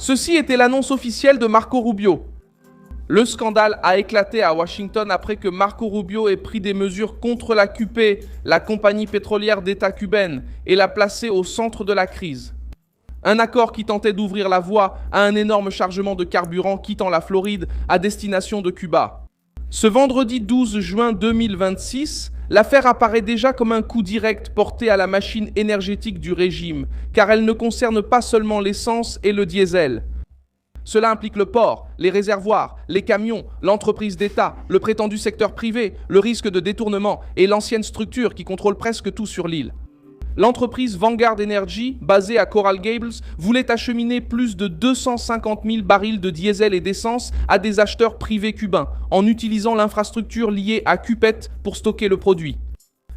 Ceci était l'annonce officielle de Marco Rubio. Le scandale a éclaté à Washington après que Marco Rubio ait pris des mesures contre la QP, la compagnie pétrolière d'État cubaine, et l'a placée au centre de la crise. Un accord qui tentait d'ouvrir la voie à un énorme chargement de carburant quittant la Floride à destination de Cuba. Ce vendredi 12 juin 2026, l'affaire apparaît déjà comme un coup direct porté à la machine énergétique du régime, car elle ne concerne pas seulement l'essence et le diesel. Cela implique le port, les réservoirs, les camions, l'entreprise d'État, le prétendu secteur privé, le risque de détournement et l'ancienne structure qui contrôle presque tout sur l'île. L'entreprise Vanguard Energy, basée à Coral Gables, voulait acheminer plus de 250 000 barils de diesel et d'essence à des acheteurs privés cubains, en utilisant l'infrastructure liée à Cupet pour stocker le produit.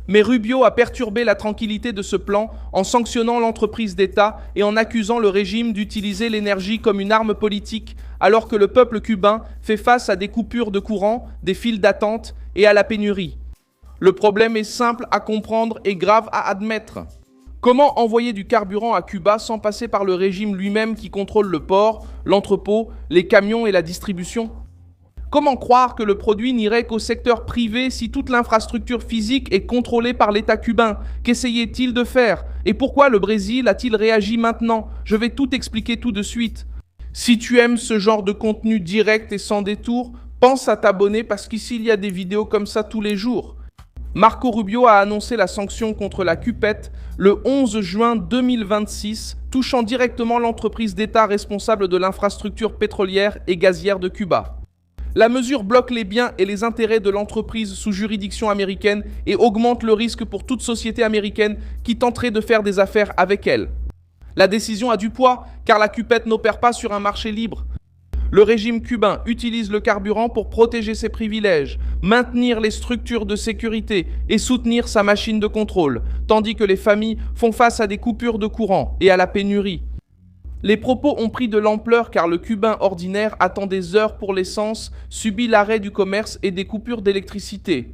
Mais Rubio a perturbé la tranquillité de ce plan en sanctionnant l'entreprise d'État et en accusant le régime d'utiliser l'énergie comme une arme politique, alors que le peuple cubain fait face à des coupures de courant, des files d'attente et à la pénurie. Le problème est simple à comprendre et grave à admettre. Comment envoyer du carburant à Cuba sans passer par le régime lui-même qui contrôle le port, l'entrepôt, les camions et la distribution ? Comment croire que le produit n'irait qu'au secteur privé si toute l'infrastructure physique est contrôlée par l'État cubain? Qu'essayait-il de faire? Et pourquoi le Brésil a-t-il réagi maintenant? Je vais tout expliquer tout de suite. Si tu aimes ce genre de contenu direct et sans détour, pense à t'abonner parce qu'ici il y a des vidéos comme ça tous les jours. Marco Rubio a annoncé la sanction contre la Cupet le 11 juin 2026, touchant directement l'entreprise d'État responsable de l'infrastructure pétrolière et gazière de Cuba. La mesure bloque les biens et les intérêts de l'entreprise sous juridiction américaine et augmente le risque pour toute société américaine qui tenterait de faire des affaires avec elle. La décision a du poids car la Cupet n'opère pas sur un marché libre. Le régime cubain utilise le carburant pour protéger ses privilèges, maintenir les structures de sécurité et soutenir sa machine de contrôle, tandis que les familles font face à des coupures de courant et à la pénurie. Les propos ont pris de l'ampleur car le Cubain ordinaire attend des heures pour l'essence, subit l'arrêt du commerce et des coupures d'électricité.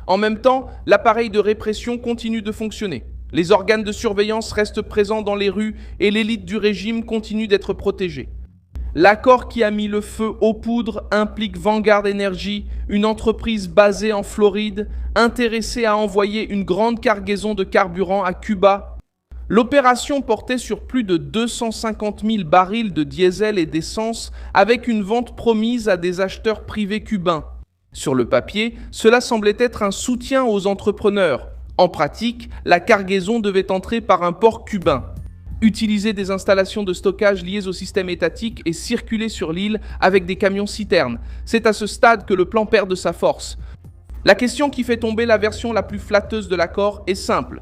En même temps, l'appareil de répression continue de fonctionner. Les organes de surveillance restent présents dans les rues et l'élite du régime continue d'être protégée. L'accord qui a mis le feu aux poudres implique Vanguard Energy, une entreprise basée en Floride, intéressée à envoyer une grande cargaison de carburant à Cuba. L'opération portait sur plus de 250 000 barils de diesel et d'essence avec une vente promise à des acheteurs privés cubains. Sur le papier, cela semblait être un soutien aux entrepreneurs. En pratique, la cargaison devait entrer par un port cubain, utiliser des installations de stockage liées au système étatique et circuler sur l'île avec des camions-citernes. C'est à ce stade que le plan perd de sa force. La question qui fait tomber la version la plus flatteuse de l'accord est simple.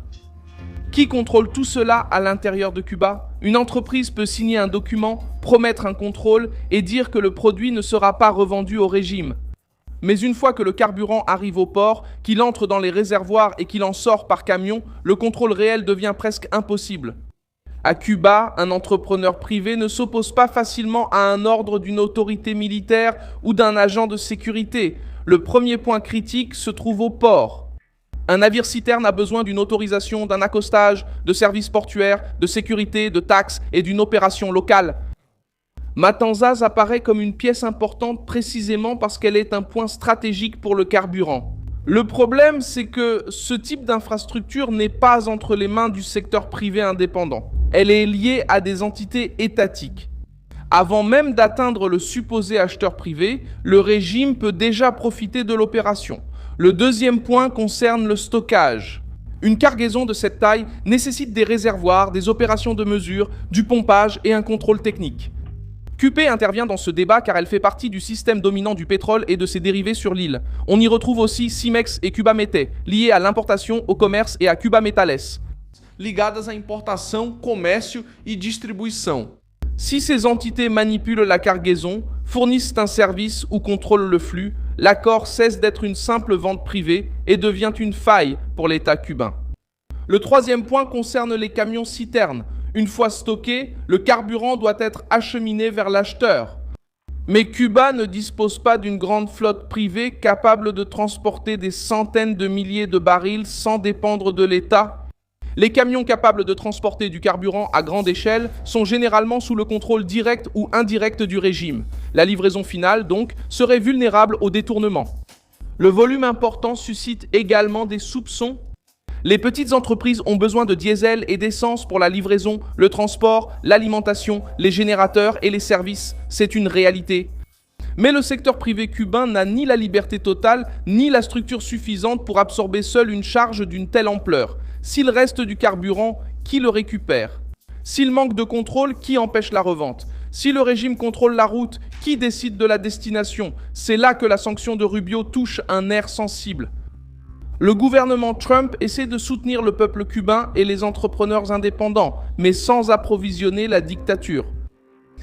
Qui contrôle tout cela à l'intérieur de Cuba? Une entreprise peut signer un document, promettre un contrôle et dire que le produit ne sera pas revendu au régime. Mais une fois que le carburant arrive au port, qu'il entre dans les réservoirs et qu'il en sort par camion, le contrôle réel devient presque impossible. À Cuba, un entrepreneur privé ne s'oppose pas facilement à un ordre d'une autorité militaire ou d'un agent de sécurité. Le premier point critique se trouve au port. Un navire-citerne a besoin d'une autorisation, d'un accostage, de services portuaires, de sécurité, de taxes et d'une opération locale. Matanzas apparaît comme une pièce importante précisément parce qu'elle est un point stratégique pour le carburant. Le problème, c'est que ce type d'infrastructure n'est pas entre les mains du secteur privé indépendant. Elle est liée à des entités étatiques. Avant même d'atteindre le supposé acheteur privé, le régime peut déjà profiter de l'opération. Le deuxième point concerne le stockage. Une cargaison de cette taille nécessite des réservoirs, des opérations de mesure, du pompage et un contrôle technique. QP intervient dans ce débat car elle fait partie du système dominant du pétrole et de ses dérivés sur l'île. On y retrouve aussi Cimex et Cuba Mete, liés à l'importation, au commerce et à Cuba Metales, ligadas à importação, comércio e distribuição. Si ces entités manipulent la cargaison, fournissent un service ou contrôlent le flux, l'accord cesse d'être une simple vente privée et devient une faille pour l'État cubain. Le troisième point concerne les camions-citernes. Une fois stocké, le carburant doit être acheminé vers l'acheteur. Mais Cuba ne dispose pas d'une grande flotte privée capable de transporter des centaines de milliers de barils sans dépendre de l'État. Les camions capables de transporter du carburant à grande échelle sont généralement sous le contrôle direct ou indirect du régime. La livraison finale, donc, serait vulnérable au détournement. Le volume important suscite également des soupçons. Les petites entreprises ont besoin de diesel et d'essence pour la livraison, le transport, l'alimentation, les générateurs et les services. C'est une réalité. Mais le secteur privé cubain n'a ni la liberté totale, ni la structure suffisante pour absorber seul une charge d'une telle ampleur. S'il reste du carburant, qui le récupère? S'il manque de contrôle, qui empêche la revente? Si le régime contrôle la route, qui décide de la destination? C'est là que la sanction de Rubio touche un nerf sensible. Le gouvernement Trump essaie de soutenir le peuple cubain et les entrepreneurs indépendants, mais sans approvisionner la dictature.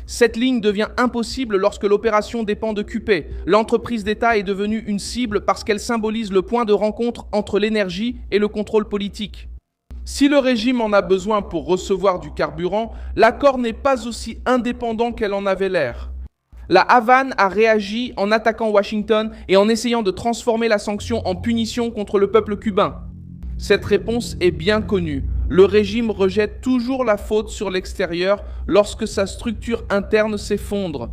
Cette ligne devient impossible lorsque l'opération dépend de QP. L'entreprise d'État est devenue une cible parce qu'elle symbolise le point de rencontre entre l'énergie et le contrôle politique. Si le régime en a besoin pour recevoir du carburant, l'accord n'est pas aussi indépendant qu'elle en avait l'air. La Havane a réagi en attaquant Washington et en essayant de transformer la sanction en punition contre le peuple cubain. Cette réponse est bien connue. Le régime rejette toujours la faute sur l'extérieur lorsque sa structure interne s'effondre.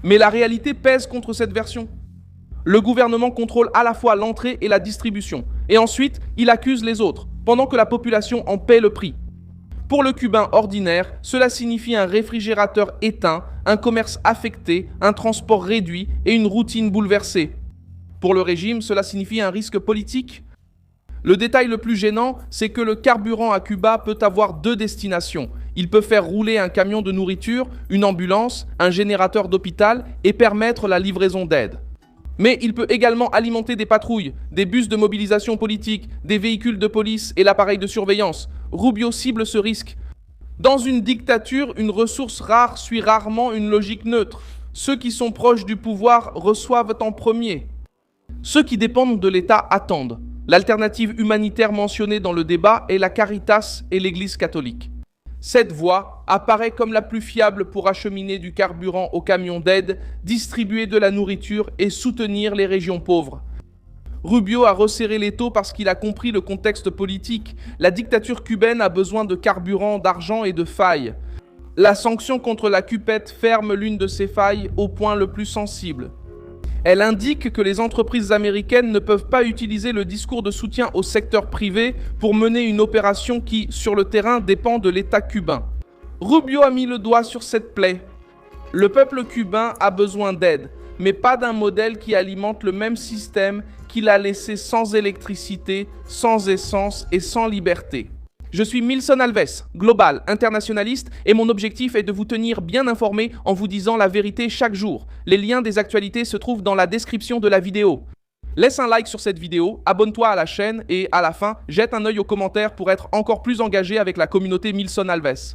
Mais la réalité pèse contre cette version. Le gouvernement contrôle à la fois l'entrée et la distribution, et ensuite il accuse les autres, pendant que la population en paie le prix. Pour le Cubain ordinaire, cela signifie un réfrigérateur éteint, un commerce affecté, un transport réduit et une routine bouleversée. Pour le régime, cela signifie un risque politique. Le détail le plus gênant, c'est que le carburant à Cuba peut avoir deux destinations. Il peut faire rouler un camion de nourriture, une ambulance, un générateur d'hôpital et permettre la livraison d'aide. Mais il peut également alimenter des patrouilles, des bus de mobilisation politique, des véhicules de police et l'appareil de surveillance. Rubio cible ce risque. Dans une dictature, une ressource rare suit rarement une logique neutre. Ceux qui sont proches du pouvoir reçoivent en premier. Ceux qui dépendent de l'État attendent. L'alternative humanitaire mentionnée dans le débat est la Caritas et l'Église catholique. Cette voie apparaît comme la plus fiable pour acheminer du carburant aux camions d'aide, distribuer de la nourriture et soutenir les régions pauvres. Rubio a resserré l'étau parce qu'il a compris le contexte politique. La dictature cubaine a besoin de carburant, d'argent et de failles. La sanction contre la cupette ferme l'une de ces failles au point le plus sensible. Elle indique que les entreprises américaines ne peuvent pas utiliser le discours de soutien au secteur privé pour mener une opération qui, sur le terrain, dépend de l'État cubain. Rubio a mis le doigt sur cette plaie. Le peuple cubain a besoin d'aide, mais pas d'un modèle qui alimente le même système qu'il a laissé sans électricité, sans essence et sans liberté. Je suis Milson Alves, global, internationaliste, et mon objectif est de vous tenir bien informé en vous disant la vérité chaque jour. Les liens des actualités se trouvent dans la description de la vidéo. Laisse un like sur cette vidéo, abonne-toi à la chaîne et, à la fin, jette un œil aux commentaires pour être encore plus engagé avec la communauté Milson Alves.